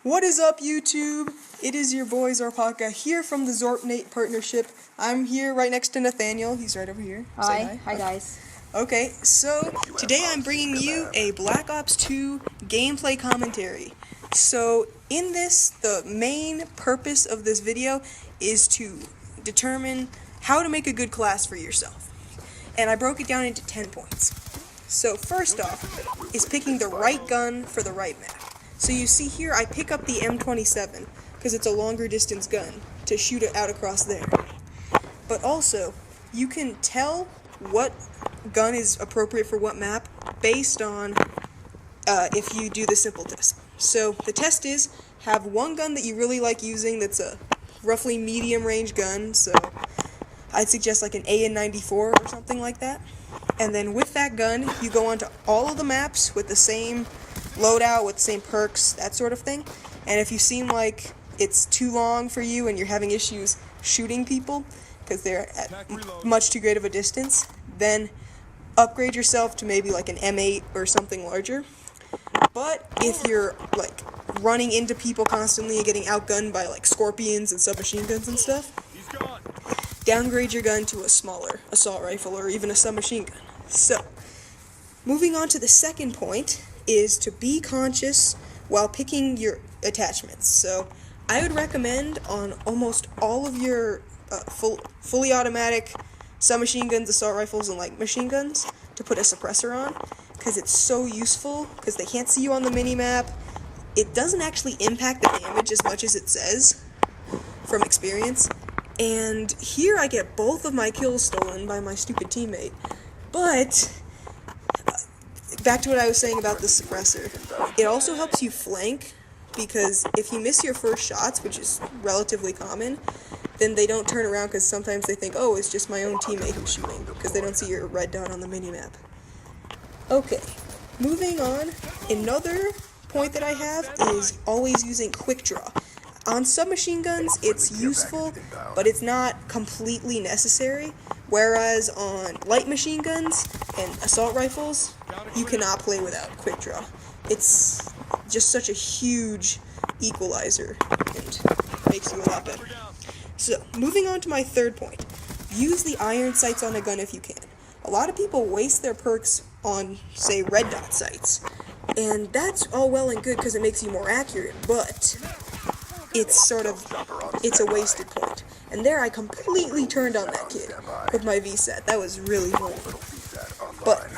What is up, YouTube? It is your boy Zorpnate here from the Zorpnate partnership. I'm here right next to Nathaniel. He's right over here. Hi. Hi, guys. Okay, so today I'm bringing you a Black Ops 2 gameplay commentary. So in this, the main purpose of this video is to determine how to make a good class for yourself. And I broke it down into 10 points. So first off is picking the right gun for the right map. So you see here I pick up the M27 because it's a longer distance gun to shoot it out across there. But also, you can tell what gun is appropriate for what map based on if you do the simple test. So the test is, have one gun that you really like using that's a roughly medium range gun, so I'd suggest like an AN-94 or something like that. And then with that gun, you go onto all of the maps with the same loadout, with the same perks, that sort of thing. And if you seem like it's too long for you and you're having issues shooting people because they're at much too great of a distance, then upgrade yourself to maybe like an M8 or something larger. But if you're like running into people constantly and getting outgunned by like scorpions and submachine guns and stuff, downgrade your gun to a smaller assault rifle or even a submachine gun. So, moving on to the second point is to be conscious while picking your attachments. So, I would recommend on almost all of your fully automatic submachine guns, assault rifles, and light machine guns to put a suppressor on, because it's so useful, because they can't see you on the minimap. It doesn't actually impact the damage as much as it says, from experience. And here I get both of my kills stolen by my stupid teammate. But, back to what I was saying about the suppressor. It also helps you flank, because if you miss your first shots, which is relatively common, then they don't turn around because sometimes they think, oh, it's just my own teammate who's shooting, because they don't see your red dot on the minimap. Okay, moving on. Another point that I have is always using quick draw. On submachine guns, it's useful, but it's not completely necessary, whereas on light machine guns and assault rifles, you cannot play without quick draw. It's just such a huge equalizer and makes you a lot better. So, moving on to my third point, use the iron sights on a gun if you can. A lot of people waste their perks on, say, red dot sights, and that's all well and good because it makes you more accurate, but it's a wasted point. And there I completely turned on that kid with my VSAT. That was really horrible. But,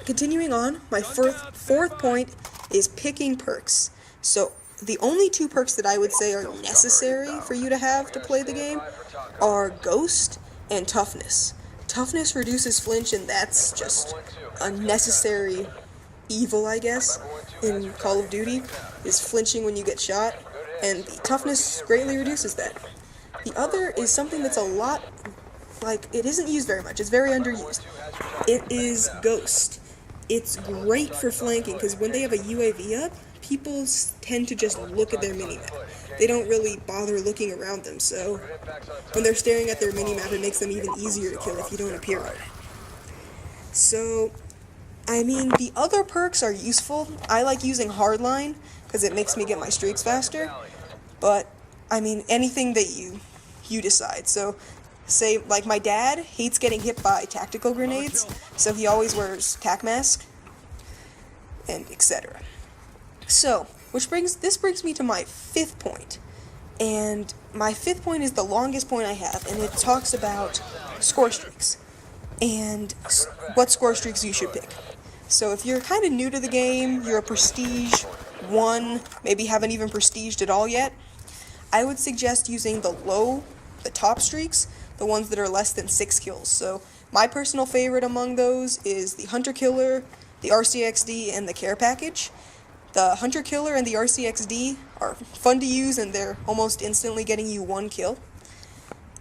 continuing on, my fourth point is picking perks. So, the only two perks that I would say are necessary for you to have to play the game are Ghost and Toughness. Toughness reduces flinch, and that's just a necessary evil, I guess, in Call of Duty, is flinching when you get shot. And Toughness greatly reduces that. The other is something that's a lot, like, it isn't used very much. It's very underused. It is Ghost. It's great for flanking, because when they have a UAV up, people tend to just look at their minimap. They don't really bother looking around them, so when they're staring at their minimap, it makes them even easier to kill if you don't appear on it. So, I mean, the other perks are useful. I like using Hardline, because it makes me get my streaks faster. But, I mean, anything that you decide. So, say, like, my dad hates getting hit by tactical grenades, so he always wears tac mask, and etc. So, this brings me to my fifth point. And my fifth point is the longest point I have, and it talks about score streaks, and what score streaks you should pick. So if you're kind of new to the game, you're a Prestige 1, maybe haven't even Prestiged at all yet, I would suggest using the top streaks, the ones that are less than 6 kills. So my personal favorite among those is the Hunter Killer, the RCXD, and the Care Package. The Hunter Killer and the RCXD are fun to use, and they're almost instantly getting you 1 kill.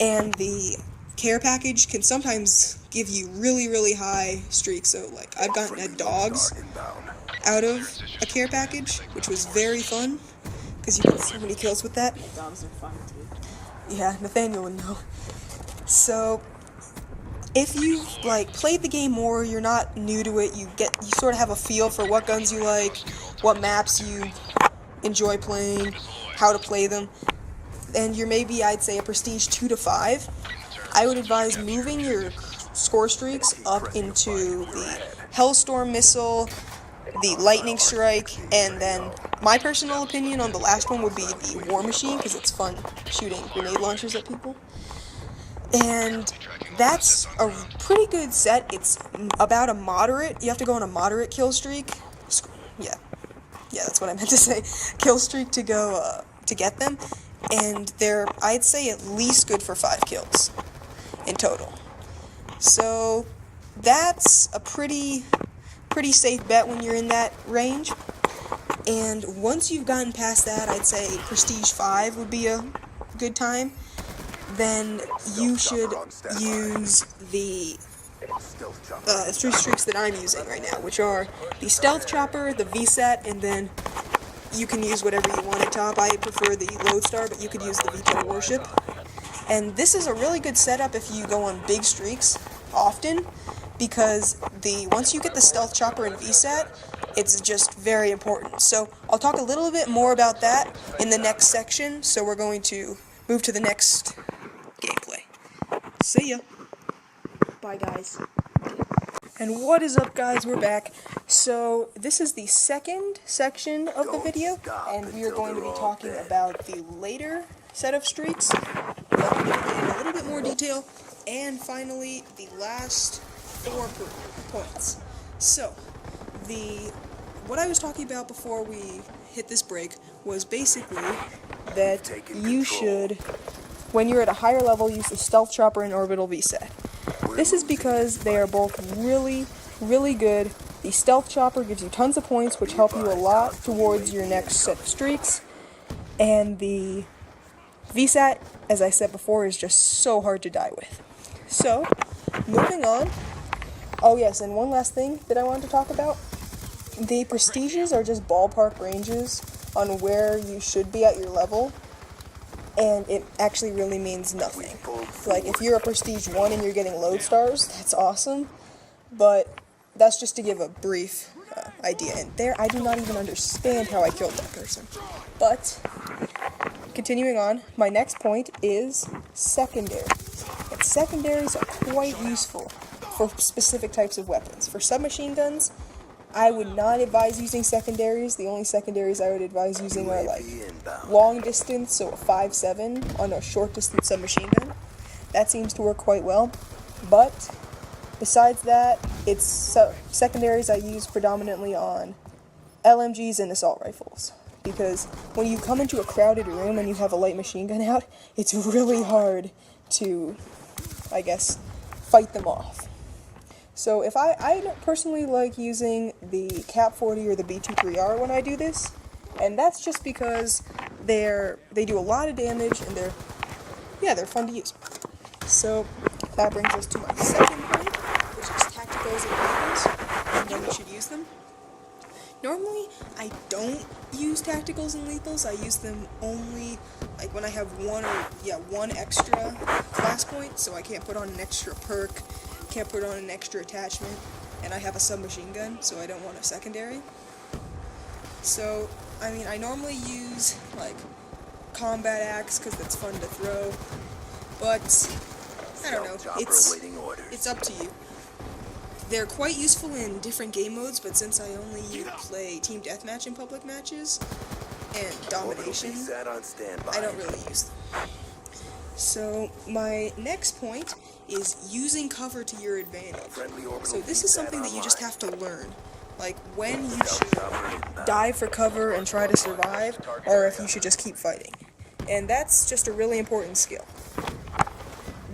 And the Care Package can sometimes give you really, really high streaks. So, like, I've gotten a dogs out of a Care Package, which was very fun, because you get so many kills with that. Dogs are fun too. Yeah, Nathaniel would know. So, if you like played the game more, you're not new to it, you sort of have a feel for what guns you like, what maps you enjoy playing, how to play them, and you're maybe, I'd say, a prestige 2 to 5, I would advise moving your score streaks up into the Hellstorm Missile, the Lightning Strike, and then my personal opinion on the last one would be the War Machine, because it's fun shooting grenade launchers at people. And that's a pretty good set. It's about a moderate, you have to go on a moderate kill streak. Yeah, that's what I meant to say. Kill streak to go, to get them. And they're, I'd say, at least good for 5 kills in total. So that's a pretty safe bet when you're in that range. And once you've gotten past that, I'd say Prestige 5 would be a good time. Then you should use the three streaks that I'm using right now, which are the Stealth Chopper, the VSAT, and then you can use whatever you want at top. I prefer the Lodestar, but you could use the VTOL Warship. And this is a really good setup if you go on big streaks often, because once you get the Stealth Chopper and VSAT, it's just very important. So I'll talk a little bit more about that in the next section, so we're going to move to the next gameplay. See ya! Bye, guys. And what is up, guys? We're back. So this is the second section of the video, and we are going to be talking about the later set of streaks, in a little bit more detail, and finally the last 4 points. So what I was talking about before we hit this break was basically that you should, when you're at a higher level, use the Stealth Chopper and Orbital VSAT. This is because they are both really, really good. The Stealth Chopper gives you tons of points, which help you a lot towards your next set of streaks. And the VSAT, as I said before, is just so hard to die with. So, moving on. Oh yes, and one last thing that I wanted to talk about. The Prestiges are just ballpark ranges on where you should be at your level. And it actually really means nothing. Like, if you're a Prestige 1 and you're getting Lodestars, that's awesome. But that's just to give a brief idea. And there, I do not even understand how I killed that person. But, continuing on, my next point is secondaries. And secondaries are quite useful for specific types of weapons. For submachine guns, I would not advise using secondaries. The only secondaries I would advise using are like long distance, so a 5.7 on a short distance submachine gun. That seems to work quite well. But besides that, it's secondaries I use predominantly on LMGs and assault rifles. Because when you come into a crowded room and you have a light machine gun out, it's really hard to, I guess, fight them off. So if I personally like using the Cap 40 or the B23R when I do this, and that's just because they do a lot of damage and they're fun to use. So that brings us to my second point, which is tacticals and lethals, and when you should use them. Normally, I don't use tacticals and lethals. I use them only like when I have one extra class point, so I can't put on an extra perk. Can't put on an extra attachment, and I have a submachine gun, so I don't want a secondary. So, I mean, I normally use, like, combat axe, because that's fun to throw, but, I don't know, it's up to you. They're quite useful in different game modes, but since I only play team deathmatch in public matches, and domination, I don't really use them. So, my next point is using cover to your advantage. So this is something that you just have to learn. Like, when you should dive for cover and try to survive, or if you should just keep fighting. And that's just a really important skill.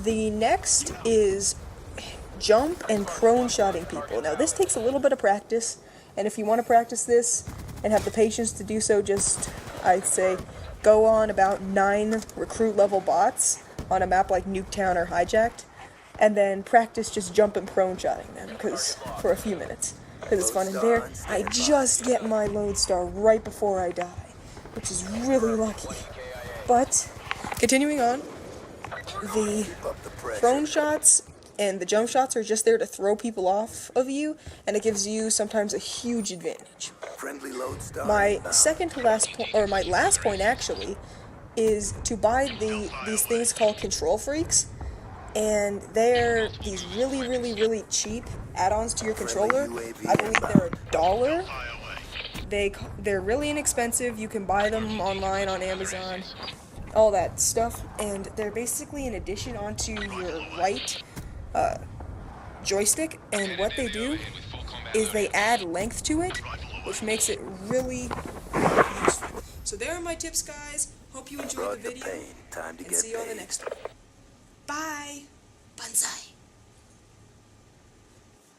The next is jump and prone shotting people. Now, this takes a little bit of practice, and if you want to practice this and have the patience to do so, just, I'd say, go on about 9 recruit level bots on a map like Nuketown or Hijacked, and then practice just jump and prone shotting them for a few minutes, because it's fun. And there, I just get my Lodestar right before I die, which is really lucky. But, continuing on, the prone shots and the jump shots are just there to throw people off of you, and it gives you sometimes a huge advantage. Friendly lodestar My inbound. second to last point, or my last point actually, is to buy these things called control freaks, and they're these really cheap add-ons to your controller. I believe they're $1. They're really inexpensive. You can buy them online on Amazon, all that stuff, and they're basically an addition onto your right joystick, and what they do is they add length to it, which makes it really useful. So there are my tips, guys. Hope you enjoyed the Brought the video, pain. Time to and get see you on the paid. next one. Bye! Banzai!